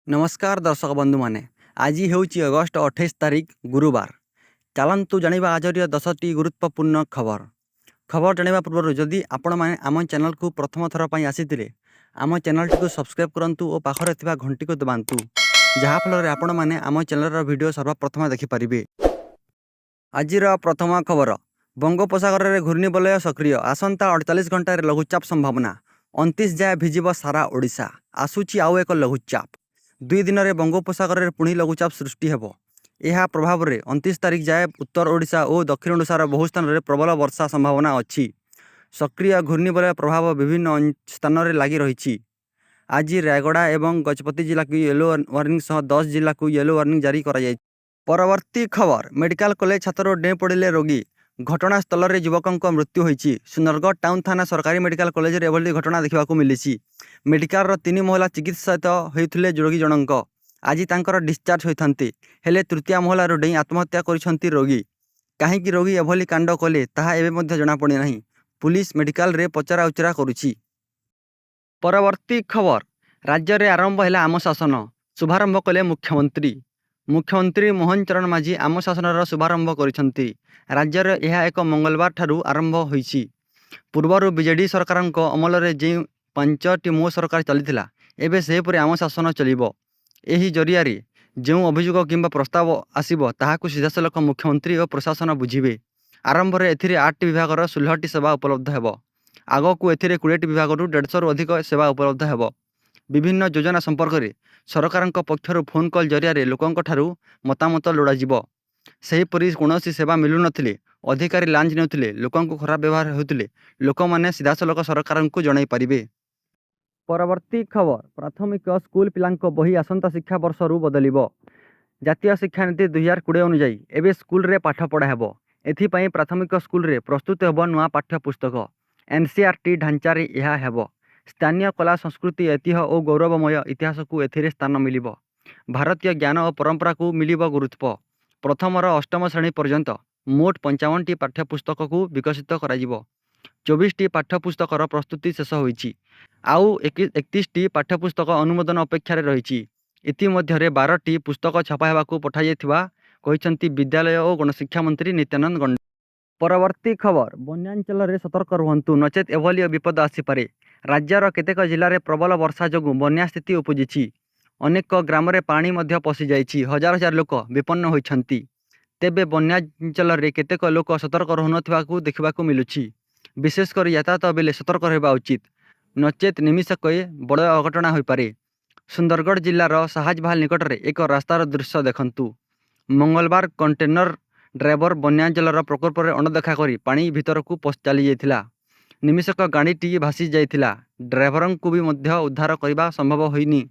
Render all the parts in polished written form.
नमस्कार दर्शक बंधु माने आज ହେଉଛି ଅଗଷ୍ଟ 28 ତାରିଖ ଗୁରୁବାର। ଚାଲନ୍ତୁ ଜାଣିବା ଆଜିର 10ଟି ଗୁରୁତ୍ୱପୂର୍ଣ୍ଣ ଖବର ଜାଣିବା ପୂର୍ବରୁ ଯଦି ଆପଣମାନେ ଆମ ଚ୍ୟାନେଲକୁ ପ୍ରଥମ ଥର ପାଇଁ ଆସିଥିଲେ ଆମ ଚ୍ୟାନେଲଟିକୁ ସବସ୍କ୍ରାଇବ୍ କରନ୍ତୁ ଓ ପାଖରେ ଥିବା ଘଣ୍ଟିକୁ ଦବାନ୍ତୁ, ଯାହାଫଳରେ ଆପଣମାନେ ଆମ ଚ୍ୟାନେଲର ଭିଡ଼ିଓ ସର୍ବପ୍ରଥମେ ଦେଖିପାରିବେ। ଆଜିର ପ୍ରଥମ ଖବର, ବଙ୍ଗୋପସାଗରରେ ଘୂର୍ଣ୍ଣିବଳୟ ସକ୍ରିୟ, ଆସନ୍ତା 48 ଘଣ୍ଟାରେ ଲଘୁଚାପ ସମ୍ଭାବନା। 29 ଯାଏଁ ଭିଜିବ ସାରା ଓଡ଼ିଶା, ଆସୁଛି ଆଉ ଏକ ଲଘୁଚାପ। 2 ଦିନରେ ବଙ୍ଗୋପସାଗରରେ ପୁଣି ଲଘୁଚାପ ସୃଷ୍ଟି ହେବ। ଏହା ପ୍ରଭାବରେ 29 ତାରିଖ ଯାଏଁ ଉତ୍ତର ଓଡ଼ିଶା ଓ ଦକ୍ଷିଣ ଓଡ଼ିଶାର ବହୁ ସ୍ଥାନରେ ପ୍ରବଳ ବର୍ଷା ସମ୍ଭାବନା ଅଛି। ସକ୍ରିୟ ଘୂର୍ଣ୍ଣିବଳୟ ପ୍ରଭାବ ବିଭିନ୍ନ ସ୍ଥାନରେ ଲାଗି ରହିଛି। ଆଜି ରାୟଗଡ଼ା ଏବଂ ଗଜପତି ଜିଲ୍ଲାକୁ ୟେଲୋ ୱାର୍ଣ୍ଣିଂ ସହ 10 ଜିଲ୍ଲାକୁ ୟେଲୋ ୱାର୍ଣ୍ଣିଂ ଜାରି କରାଯାଇଛି। ପରବର୍ତ୍ତୀ ଖବର, ମେଡିକାଲ କଲେଜ ଛାତରୁ ଡେଇଁ ପଡ଼ିଲେ ରୋଗୀ, ଘଟଣାସ୍ଥଳରେ ଯୁବକଙ୍କ ମୃତ୍ୟୁ ହୋଇଛି। ସୁନ୍ଦରଗଡ଼ ଟାଉନ ଥାନା ସରକାରୀ ମେଡିକାଲ କଲେଜରେ ଏଭଳି ଘଟଣା ଦେଖିବାକୁ ମିଳିଛି। ମେଡିକାଲର 3 ମହଲା ଚିକିତ୍ସିତ ହେଉଥିଲେ ରୋଗୀ ଜଣଙ୍କ। ଆଜି ତାଙ୍କର ଡିସଚାର୍ଜ ହୋଇଥାନ୍ତେ, ହେଲେ ତୃତୀୟ ମହଲାରୁ ଡେଇଁ ଆତ୍ମହତ୍ୟା କରିଛନ୍ତି ରୋଗୀ। କାହିଁକି ରୋଗୀ ଏଭଳି କାଣ୍ଡ କଲେ ତାହା ଏବେ ମଧ୍ୟ ଜଣାପଡ଼ିନାହିଁ। ପୁଲିସ ମେଡିକାଲରେ ପଚରାଉଚରା କରୁଛି। ପରବର୍ତ୍ତୀ ଖବର, ରାଜ୍ୟରେ ଆରମ୍ଭ ହେଲା ଆମ ଶାସନ, ଶୁଭାରମ୍ଭ କଲେ ମୁଖ୍ୟମନ୍ତ୍ରୀ। ମୁଖ୍ୟମନ୍ତ୍ରୀ ମୋହନ ଚରଣ ମାଝୀ ଆମ ଶାସନର ଶୁଭାରମ୍ଭ କରିଛନ୍ତି। ରାଜ୍ୟରେ ଏହା ଏକ ମଙ୍ଗଳବାର ଠାରୁ ଆରମ୍ଭ ହୋଇଛି। ପୂର୍ବରୁ ବିଜେଡି ସରକାରଙ୍କ ଅମଳରେ ଯେଉଁ 5ଟି ମୋ ସରକାର ଚାଲିଥିଲା, ଏବେ ସେହିପରି ଆମ ଶାସନ ଚଳିବ। ଏହି ଜରିଆରେ ଯେଉଁ ଅଭିଯୋଗ କିମ୍ବା ପ୍ରସ୍ତାବ ଆସିବ ତାହାକୁ ସିଧାସଳଖ ମୁଖ୍ୟମନ୍ତ୍ରୀ ଓ ପ୍ରଶାସନ ବୁଝିବେ। ଆରମ୍ଭରେ ଏଥିରେ 8ଟି ବିଭାଗର 16ଟି ସେବା ଉପଲବ୍ଧ ହେବ। ଆଗକୁ ଏଥିରେ 20ଟି ବିଭାଗରୁ 150ରୁ ଅଧିକ ସେବା ଉପଲବ୍ଧ ହେବ। ବିଭିନ୍ନ ଯୋଜନା ସମ୍ପର୍କରେ ସରକାରଙ୍କ ପକ୍ଷରୁ ଫୋନ୍ କଲ୍ ଜରିଆରେ ଲୋକଙ୍କଠାରୁ ମତାମତ ଲୋଡ଼ାଯିବ। ସେହିପରି କୌଣସି ସେବା ମିଳୁନଥିଲେ ଅଧିକାରୀ ଲାଞ୍ଚ ନେଉଥିଲେ, ଲୋକଙ୍କୁ ଖରାପ ବ୍ୟବହାର ହେଉଥିଲେ, ଲୋକମାନେ ସିଧାସଳଖ ସରକାରଙ୍କୁ ଜଣାଇ ପାରିବେ। ପରବର୍ତ୍ତୀ ଖବର, ପ୍ରାଥମିକ ସ୍କୁଲ ପିଲାଙ୍କ ବହି ଆସନ୍ତା ଶିକ୍ଷାବର୍ଷରୁ ବଦଳିବ। ଜାତୀୟ ଶିକ୍ଷାନୀତି 2020 ଅନୁଯାୟୀ ଏବେ ସ୍କୁଲରେ ପାଠ ପଢ଼ା ହେବ। ଏଥିପାଇଁ ପ୍ରାଥମିକ ସ୍କୁଲରେ ପ୍ରସ୍ତୁତ ହେବ ନୂଆ ପାଠ୍ୟପୁସ୍ତକ। ଏନସିଇଆରଟି ଢାଞ୍ଚାରେ ଏହା ହେବ। ସ୍ଥାନୀୟ କଲା, ସଂସ୍କୃତି, ଐତିହ୍ୟ ଓ ଗୌରବମୟ ଇତିହାସକୁ ଏଥିରେ ସ୍ଥାନ ମିଳିବ। ଭାରତୀୟ ଜ୍ଞାନ ଓ ପରମ୍ପରାକୁ ମିଳିବ ଗୁରୁତ୍ୱ। ପ୍ରଥମରୁ ଅଷ୍ଟମ ଶ୍ରେଣୀ ପର୍ଯ୍ୟନ୍ତ ମୋଟ 55ଟି ପାଠ୍ୟପୁସ୍ତକକୁ ବିକଶିତ କରାଯିବ। 24ଟି ପାଠ୍ୟପୁସ୍ତକର ପ୍ରସ୍ତୁତି ଶେଷ ହୋଇଛି। ଆଉ 31ଟି ପାଠ୍ୟପୁସ୍ତକ ଅନୁମୋଦନ ଅପେକ୍ଷାରେ ରହିଛି। ଇତିମଧ୍ୟରେ 12ଟି ପୁସ୍ତକ ଛପା ହେବାକୁ ପଠାଯାଇଥିବା କହିଛନ୍ତି ବିଦ୍ୟାଳୟ ଓ ଗଣଶିକ୍ଷା ମନ୍ତ୍ରୀ ନିତ୍ୟାନନ୍ଦ ଗଣ୍ଡା। ପରବର୍ତ୍ତୀ ଖବର, ବନ୍ୟାଞ୍ଚଳରେ ସତର୍କ ରୁହନ୍ତୁ, ନଚେତ୍ ଏଭଳି ବିପଦ ଆସିପାରେ। ରାଜ୍ୟର କେତେକ ଜିଲ୍ଲାରେ ପ୍ରବଳ ବର୍ଷା ଯୋଗୁଁ ବନ୍ୟା ସ୍ଥିତି ଉପୁଜିଛି। ଅନେକ ଗ୍ରାମରେ ପାଣି ମଧ୍ୟ ପଶିଯାଇଛି। ହଜାର ହଜାର ଲୋକ ବିପନ୍ନ ହୋଇଛନ୍ତି। ତେବେ ବନ୍ୟାଞ୍ଚଳରେ କେତେକ ଲୋକ ସତର୍କ ରହୁନଥିବାକୁ ଦେଖିବାକୁ ମିଳୁଛି। ବିଶେଷ କରି ଯାତାୟାତ ବେଳେ ସତର୍କ ରହିବା ଉଚିତ, ନଚେତ୍ ନିମିଷକେ ବଡ଼ ଅଘଟଣା ହୋଇପାରେ। ସୁନ୍ଦରଗଡ଼ ଜିଲ୍ଲାର ସାହାଜବାହାଲ ନିକଟରେ ଏକ ରାସ୍ତାର ଦୃଶ୍ୟ ଦେଖନ୍ତୁ। ମଙ୍ଗଳବାର କଣ୍ଟେନର ଡ୍ରାଇଭର ବନ୍ୟାଜଳର ପ୍ରକୋପରେ ଅଣଦେଖା କରି ପାଣି ଭିତରକୁ ଚାଲିଯାଇଥିଲା। ନିମିଷକ ଗାଡ଼ିଟି ଭାସି ଯାଇଥିଲା। ଡ୍ରାଇଭରଙ୍କୁ ବି ମଧ୍ୟ ଉଦ୍ଧାର କରିବା ସମ୍ଭବ ହୋଇନି।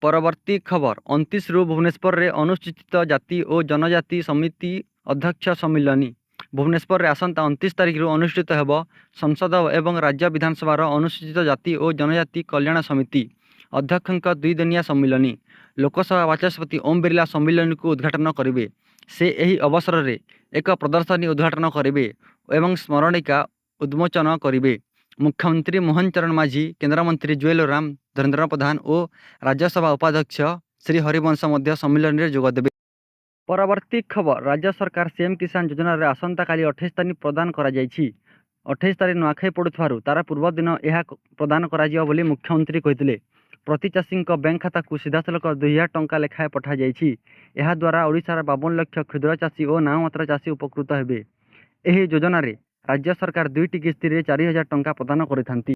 ପରବର୍ତ୍ତୀ ଖବର, 29ରୁ ଭୁବନେଶ୍ୱରରେ ଅନୁସୂଚିତ ଜାତି ଓ ଜନଜାତି ସମିତି ଅଧ୍ୟକ୍ଷ ସମ୍ମିଳନୀ। ଭୁବନେଶ୍ୱରରେ ଆସନ୍ତା 29 ତାରିଖରୁ ଅନୁଷ୍ଠିତ ହେବ ସଂସଦ ଏବଂ ରାଜ୍ୟ ବିଧାନସଭାର ଅନୁସୂଚିତ ଜାତି ଓ ଜନଜାତି କଲ୍ୟାଣ ସମିତି ଅଧ୍ୟକ୍ଷଙ୍କ 2 ଦିନିଆ ସମ୍ମିଳନୀ। ଲୋକସଭା ବାଚସ୍ପତି ଓମ୍ ବିର୍ଲା ସମ୍ମିଳନୀକୁ ଉଦ୍ଘାଟନ କରିବେ। ସେ ଏହି ଅବସରରେ ଏକ ପ୍ରଦର୍ଶନୀ ଉଦ୍ଘାଟନ କରିବେ ଏବଂ ସ୍ମରଣିକା ଉନ୍ମୋଚନ କରିବେ। ମୁଖ୍ୟମନ୍ତ୍ରୀ ମୋହନ ଚରଣ ମାଝୀ, କେନ୍ଦ୍ରମନ୍ତ୍ରୀ ଜୁଏଲ ଓରାମ, ଧର୍ମେନ୍ଦ୍ର ପ୍ରଧାନ ଓ ରାଜ୍ୟସଭା ଉପାଧ୍ୟକ୍ଷ ଶ୍ରୀ ହରିବଂଶ ମଧ୍ୟ ସମ୍ମିଳନୀରେ ଯୋଗଦେବେ। ପରବର୍ତ୍ତୀ ଖବର, ରାଜ୍ୟ ସରକାର ସିଏମ୍ କିଷାନ ଯୋଜନାରେ ଆସନ୍ତାକାଲି 28 ତାରିଖ ପ୍ରଦାନ କରାଯାଇଛି। 28 ତାରିଖ ନୂଆଖାଇ ପଡ଼ୁଥିବାରୁ ତାର ପୂର୍ବଦିନ ଏହା ପ୍ରଦାନ କରାଯିବ ବୋଲି ମୁଖ୍ୟମନ୍ତ୍ରୀ କହିଥିଲେ। ପ୍ରତି ଚାଷୀଙ୍କ ବ୍ୟାଙ୍କ ଖାତାକୁ ସିଧାସଳଖ 2000 ଟଙ୍କା ଲେଖାଏଁ ପଠାଯାଇଛି। ଏହାଦ୍ୱାରା ଓଡ଼ିଶାର 52 ଲକ୍ଷ କ୍ଷୁଦ୍ର ଚାଷୀ ଓ ନାମମାତ୍ର ଚାଷୀ ଉପକୃତ ହେବେ। ଏହି ଯୋଜନାରେ ରାଜ୍ୟ ସରକାର 2ଟି କିସ୍ତିରେ 4000 ଟଙ୍କା ପ୍ରଦାନ କରିଥାନ୍ତି।